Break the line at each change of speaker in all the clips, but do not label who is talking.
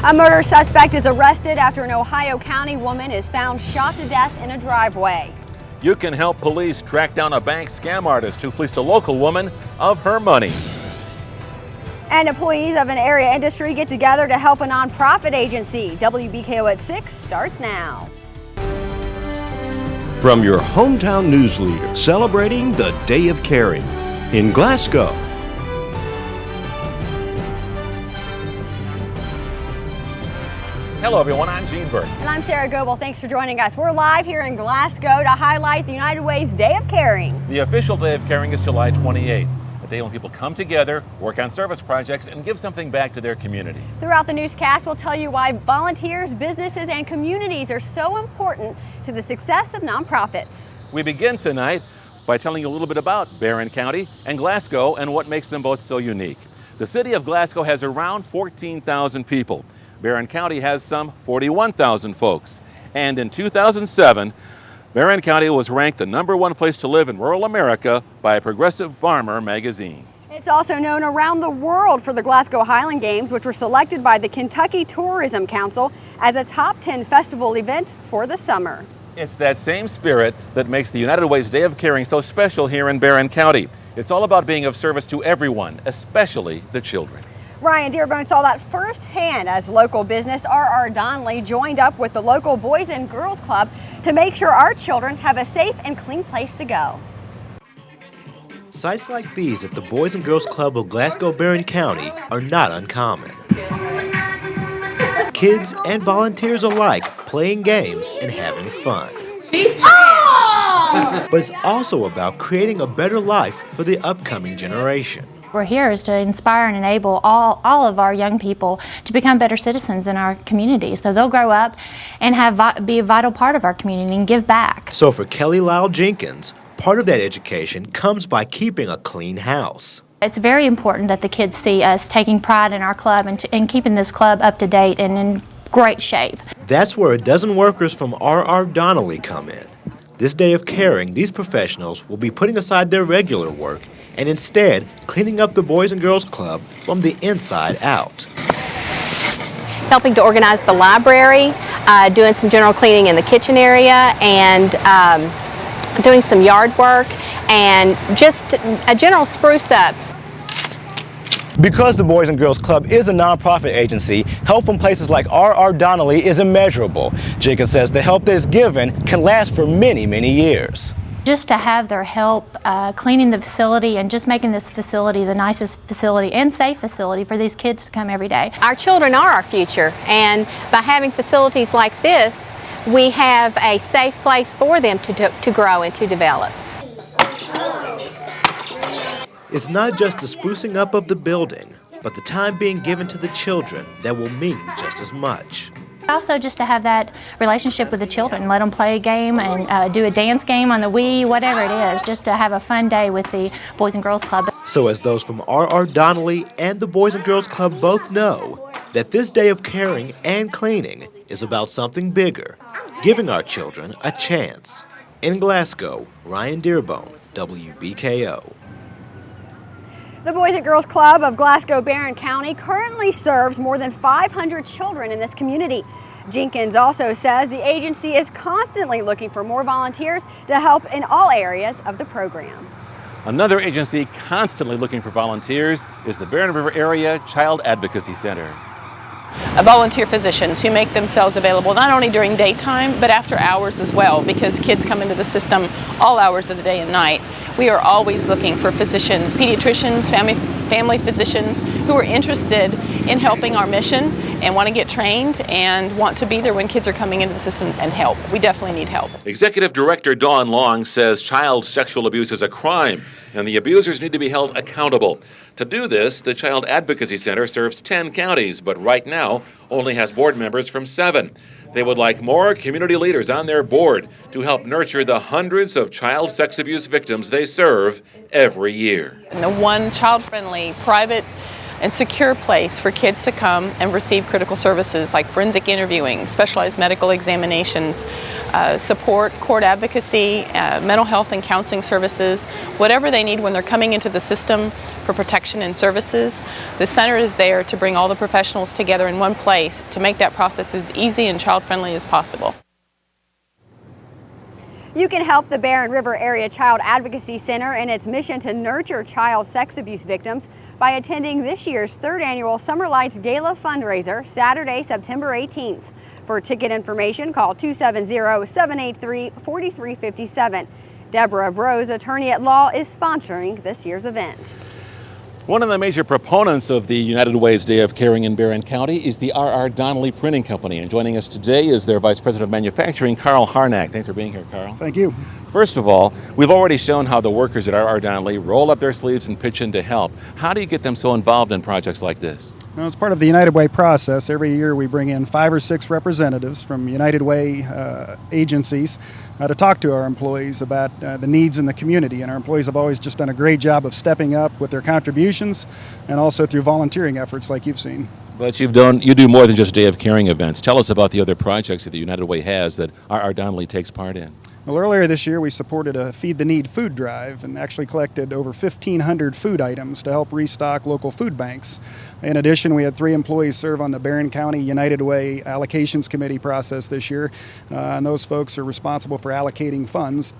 A murder suspect is arrested after an Ohio County woman is found shot to death in a driveway.
You can help police track down a bank scam artist who fleeced a local woman of her money.
And employees of an area industry get together to help a nonprofit agency. WBKO at 6 starts now.
From your hometown news leader, celebrating the Day of Caring in Glasgow.
Hello everyone, I'm Gene Burke.
And I'm Sarah Goebel. Thanks for joining us. We're live here in Glasgow to highlight the United Way's Day of Caring.
The official Day of Caring is July 28th, a day when people come together, work on service projects, and give something back to their community.
Throughout the newscast, we'll tell you why volunteers, businesses, and communities are so important to the success of nonprofits.
We begin tonight by telling you a little bit about Barron County and Glasgow and what makes them both so unique. The city of Glasgow has around 14,000 people. Barron County has some 41,000 folks. And in 2007, Barron County was ranked the #1 place to live in rural America by Progressive Farmer magazine.
It's also known around the world for the Glasgow Highland Games, which were selected by the Kentucky Tourism Council as a top 10 festival event for the summer.
It's that same spirit that makes the United Way's Day of Caring so special here in Barron County. It's all about being of service to everyone, especially the children.
Ryan Dearborn saw that firsthand as local business R.R. Donnelly joined up with the local Boys and Girls Club to make sure our children have a safe and clean place to go.
Sights like these at the Boys and Girls Club of Glasgow Barron County are not uncommon. Kids and volunteers alike playing games and having fun. But it's also about creating a better life for the upcoming generation.
We're here is to inspire and enable all of our young people to become better citizens in our community, so they'll grow up and be a vital part of our community and give back.
So for Kelly Lyle Jenkins, part of that education comes by keeping a clean house.
It's very important that the kids see us taking pride in our club and keeping this club up to date and in great shape.
That's where a dozen workers from R.R. Donnelly come in. This Day of Caring, these professionals will be putting aside their regular work and instead cleaning up the Boys and Girls Club from the inside out.
Helping to organize the library, doing some general cleaning in the kitchen area, and doing some yard work, and just a general spruce up.
Because the Boys and Girls Club is a nonprofit agency, help from places like R.R. Donnelly is immeasurable. Jenkins says the help that is given can last for many, many years.
Just to have their help cleaning the facility and just making this facility the nicest facility and safe facility for these kids to come every day.
Our children are our future, and by having facilities like this, we have a safe place for them to grow and to develop.
It's not just the sprucing up of the building, but the time being given to the children that will mean just as much.
Also just to have that relationship with the children, let them play a game and do a dance game on the Wii, whatever it is, just to have a fun day with the Boys and Girls Club.
So as those from R.R. Donnelly and the Boys and Girls Club both know, that this Day of Caring and Cleaning is about something bigger, giving our children a chance. In Glasgow, Ryan Dearborn, WBKO.
The Boys and Girls Club of Glasgow Barron County currently serves more than 500 children in this community. Jenkins also says the agency is constantly looking for more volunteers to help in all areas of the program.
Another agency constantly looking for volunteers is the Barron River Area Child Advocacy Center.
Volunteer physicians who make themselves available not only during daytime but after hours as well, because kids come into the system all hours of the day and night. We are always looking for physicians, pediatricians, family physicians who are interested in helping our mission and want to get trained and want to be there when kids are coming into the system and help. We definitely need help.
Executive Director Dawn Long says child sexual abuse is a crime and the abusers need to be held accountable. To do this, the Child Advocacy Center serves 10 counties, but right now only has board members from 7. They would like more community leaders on their board to help nurture the hundreds of child sex abuse victims they serve every year.
And the one child-friendly private and secure place for kids to come and receive critical services like forensic interviewing, specialized medical examinations, support, court advocacy, mental health and counseling services, whatever they need when they're coming into the system for protection and services. The center is there to bring all the professionals together in one place to make that process as easy and child-friendly as possible.
You can help the Barren River Area Child Advocacy Center in its mission to nurture child sex abuse victims by attending this year's 3rd annual Summer Lights Gala fundraiser, Saturday, September 18th. For ticket information, call 270-783-4357. Deborah Brose, attorney at law, is sponsoring this year's event.
One of the major proponents of the United Way's Day of Caring in Barren County is the R.R. Donnelly Printing Company. And joining us today is their Vice President of Manufacturing, Carl Harnack. Thanks for being here, Carl.
Thank you.
First of all, we've already shown how the workers at R.R. Donnelly roll up their sleeves and pitch in to help. How do you get them so involved in projects like this?
Well, as part of the United Way process, every year we bring in 5 or 6 representatives from United Way agencies to talk to our employees about the needs in the community. And our employees have always just done a great job of stepping up with their contributions and also through volunteering efforts like you've seen.
But you do more than just Day of Caring events. Tell us about the other projects that the United Way has that R.R. Donnelly takes part in.
Well, earlier this year we supported a Feed the Need food drive and actually collected over 1,500 food items to help restock local food banks. In addition, we had 3 employees serve on the Barren County United Way Allocations Committee process this year, and those folks are responsible for allocating funds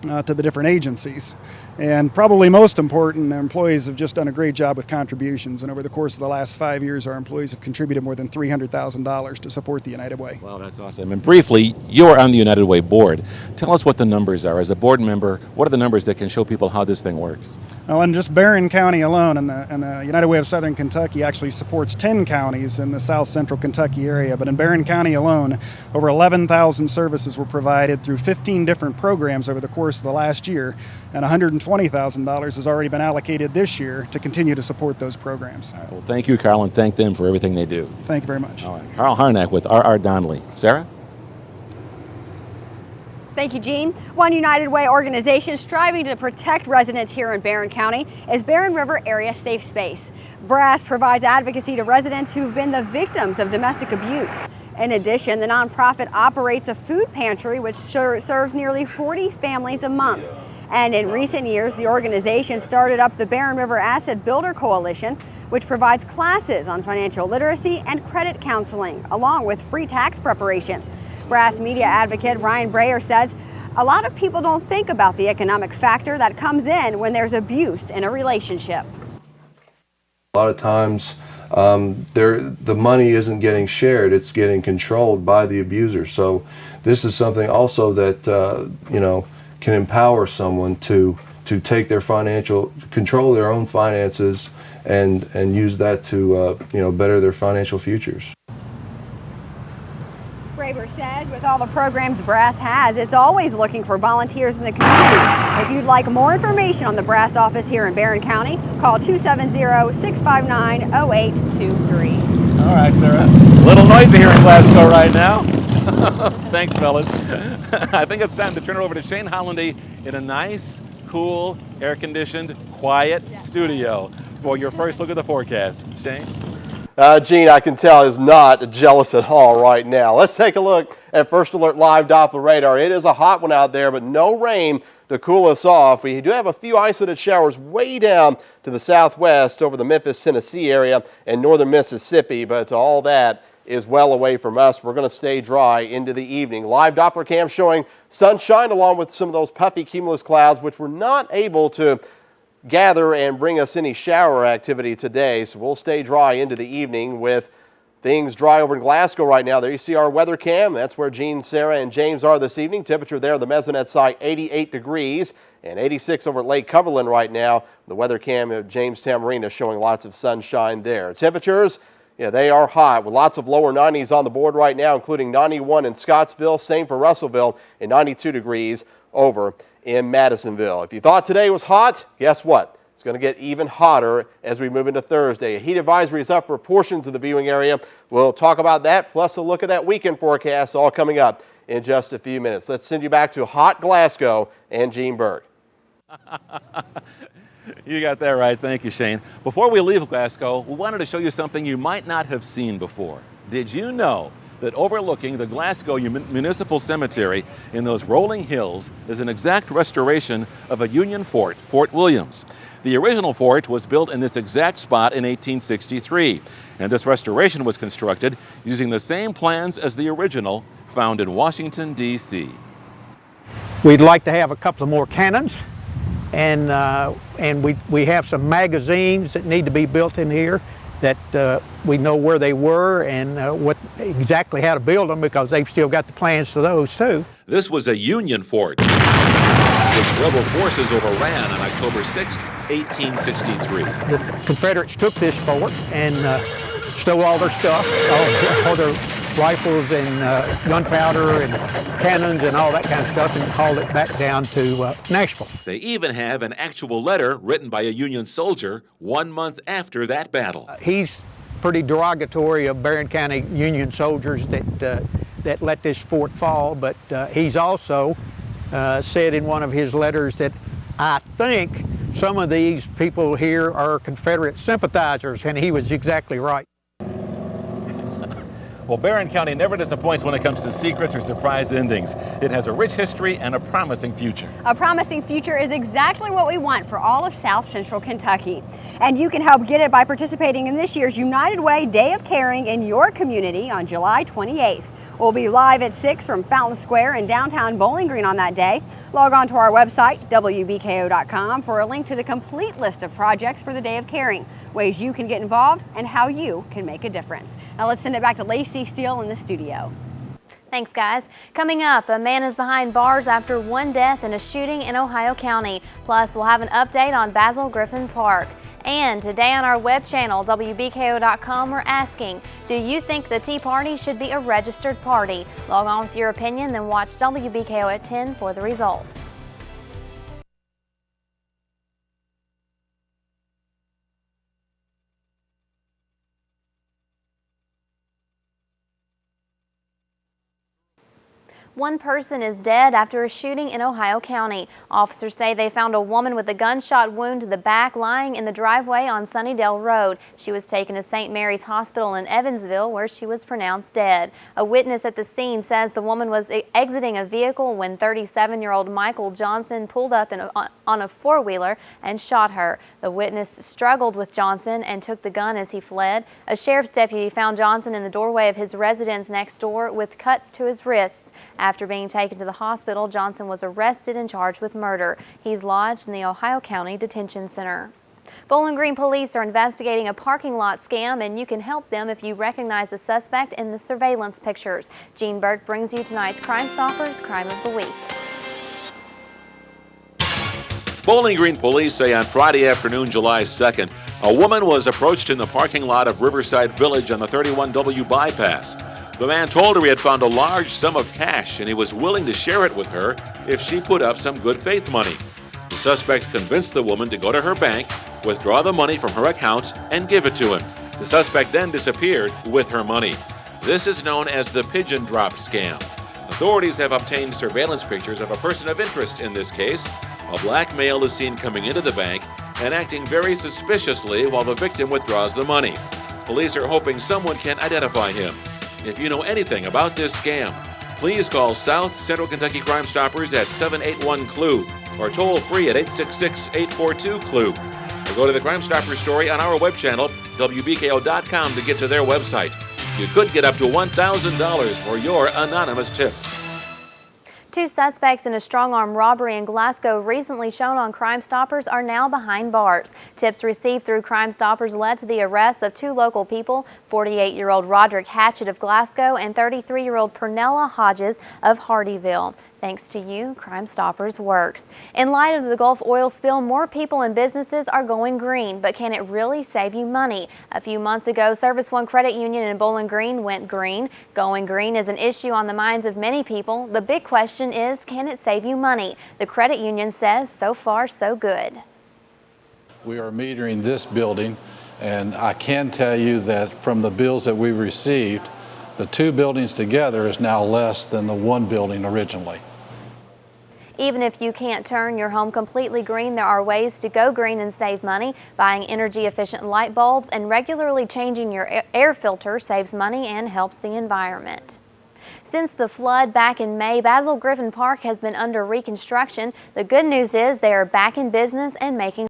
to the different agencies. And probably most important, our employees have just done a great job with contributions, and over the course of the last 5 years our employees have contributed more than $300,000 to support the United Way.
Wow, that's awesome. And briefly, you are on the United Way board. Tell us what the numbers are. As a board member, what are the numbers that can show people how this thing works?
Well, in just Barren County alone, and the United Way of Southern Kentucky actually supports 10 counties in the south central Kentucky area, but in Barren County alone, over 11,000 services were provided through 15 different programs over the course of the last year, and $120,000 has already been allocated this year to continue to support those programs.
All right, well, thank you, Carl, and thank them for everything they do.
Thank you very much.
All right, Carl Harnack with R.R. Donnelly. Sarah?
Thank you, Gene. One United Way organization striving to protect residents here in Barren County is Barren River Area Safe Space. BRASS provides advocacy to residents who've been the victims of domestic abuse. In addition, the nonprofit operates a food pantry which serves nearly 40 families a month. And in recent years, the organization started up the Barren River Asset Builder Coalition, which provides classes on financial literacy and credit counseling, along with free tax preparation. BRASS media advocate Ryan Breyer says a lot of people don't think about the economic factor that comes in when there's abuse in a relationship.
A lot of times the money isn't getting shared, it's getting controlled by the abuser. So this is something also that can empower someone to take their control their own finances and use that to better their financial futures.
Braver says with all the programs BRASS has, it's always looking for volunteers in the community. If you'd like more information on the BRASS office here in Barren County, call 270-659-0823.
All right, Sarah. A little noisy here in Glasgow right now. Thanks, fellas. I think it's time to turn it over to Shane Hollandy in a nice, cool, air-conditioned, quiet studio for your first look at the forecast. Shane?
Gene, I can tell, is not jealous at all right now. Let's take a look at First Alert Live Doppler radar. It is a hot one out there, but no rain to cool us off. We do have a few isolated showers way down to the southwest over the Memphis, Tennessee area and northern Mississippi, but all that is well away from us. We're going to stay dry into the evening. Live Doppler cam showing sunshine along with some of those puffy cumulus clouds, which were not able to gather and bring us any shower activity today, so we'll stay dry into the evening with things dry over in Glasgow right now. There you see our weather cam. That's where Gene, Sarah, and James are this evening. Temperature there, the Mesonet site, 88 degrees and 86 over at Lake Cumberland right now. The weather cam of Jamestown Marina showing lots of sunshine there. Temperatures, yeah, they are hot with lots of lower 90s on the board right now, including 91 in Scottsville, same for Russellville, and 92 degrees over in Madisonville. If you thought today was hot, guess what? It's going to get even hotter as we move into Thursday. A heat advisory is up for portions of the viewing area. We'll talk about that, plus a look at that weekend forecast, all coming up in just a few minutes. Let's send you back to hot Glasgow and Gene Berg.
You got that right. Thank you, Shane. Before we leave Glasgow, we wanted to show you something you might not have seen before. Did you know that overlooking the Glasgow Municipal Cemetery in those rolling hills is an exact restoration of a Union fort, Fort Williams? The original fort was built in this exact spot in 1863, and this restoration was constructed using the same plans as the original found in Washington, D.C.
We'd like to have a couple of more cannons, and we have some magazines that need to be built in here that we know where they were and exactly how to build them, because they've still got the plans for those too.
This was a Union fort, which rebel forces overran on October 6, 1863.
The Confederates took this fort and stole all their stuff, all their rifles and gunpowder and cannons and all that kind of stuff, and hauled it back down to Nashville.
They even have an actual letter written by a Union soldier 1 month after that battle.
He's pretty derogatory of Barron County Union soldiers that let this fort fall, but he's also said in one of his letters that I think some of these people here are Confederate sympathizers, and he was exactly right.
Well, Barron County never disappoints when it comes to secrets or surprise endings. It has a rich history and a promising future.
A promising future is exactly what we want for all of South Central Kentucky. And you can help get it by participating in this year's United Way Day of Caring in your community on July 28th. We'll be live at 6 from Fountain Square in downtown Bowling Green on that day. Log on to our website, WBKO.com, for a link to the complete list of projects for the Day of Caring, ways you can get involved, and how you can make a difference. Now let's send it back to Lacey Steele in the studio.
Thanks, guys. Coming up, a man is behind bars after one death in a shooting in Ohio County. Plus, we'll have an update on Basil Griffin Park. And today on our web channel, WBKO.com, we're asking, do you think the Tea Party should be a registered party? Log on with your opinion, then watch WBKO at 10 for the results. One person is dead after a shooting in Ohio County. Officers say they found a woman with a gunshot wound to the back lying in the driveway on Sunnydale Road. She was taken to St. Mary's Hospital in Evansville, where she was pronounced dead. A witness at the scene says the woman was exiting a vehicle when 37-year-old Michael Johnson pulled up on a four-wheeler and shot her. The witness struggled with Johnson and took the gun as he fled. A sheriff's deputy found Johnson in the doorway of his residence next door with cuts to his wrists. After being taken to the hospital, Johnson was arrested and charged with murder. He's lodged in the Ohio County Detention Center. Bowling Green police are investigating a parking lot scam, and you can help them if you recognize a suspect in the surveillance pictures. Gene Burke brings you tonight's Crime Stoppers Crime of the Week.
Bowling Green police say on Friday afternoon, July 2nd, a woman was approached in the parking lot of Riverside Village on the 31W bypass. The man told her he had found a large sum of cash and he was willing to share it with her if she put up some good faith money. The suspect convinced the woman to go to her bank, withdraw the money from her account, and give it to him. The suspect then disappeared with her money. This is known as the pigeon drop scam. Authorities have obtained surveillance pictures of a person of interest in this case. A black male is seen coming into the bank and acting very suspiciously while the victim withdraws the money. Police are hoping someone can identify him. If you know anything about this scam, please call South Central Kentucky Crime Stoppers at 781-CLUE or toll free at 866-842-CLUE. Or go to the Crime Stoppers story on our web channel, WBKO.com, to get to their website. You could get up to $1,000 for your anonymous tip.
Two suspects in a strong-arm robbery in Glasgow recently shown on Crime Stoppers are now behind bars. Tips received through Crime Stoppers led to the arrest of two local people, 48-year-old Roderick Hatchett of Glasgow and 33-year-old Pernella Hodges of Hardyville. Thanks to you, Crime Stoppers works. In light of the Gulf oil spill, more people and businesses are going green, but can it really save you money? A few months ago, Service One Credit Union in Bowling Green went green. Going green is an issue on the minds of many people. The big question is, can it save you money? The credit union says, so far, so good.
We are metering this building, and I can tell you that from the bills that we received, the two buildings together is now less than the one building originally.
Even if you can't turn your home completely green, there are ways to go green and save money. Buying energy-efficient light bulbs and regularly changing your air filter saves money and helps the environment. Since the flood back in May, Basil Griffin Park has been under reconstruction. The good news is they are back in business and making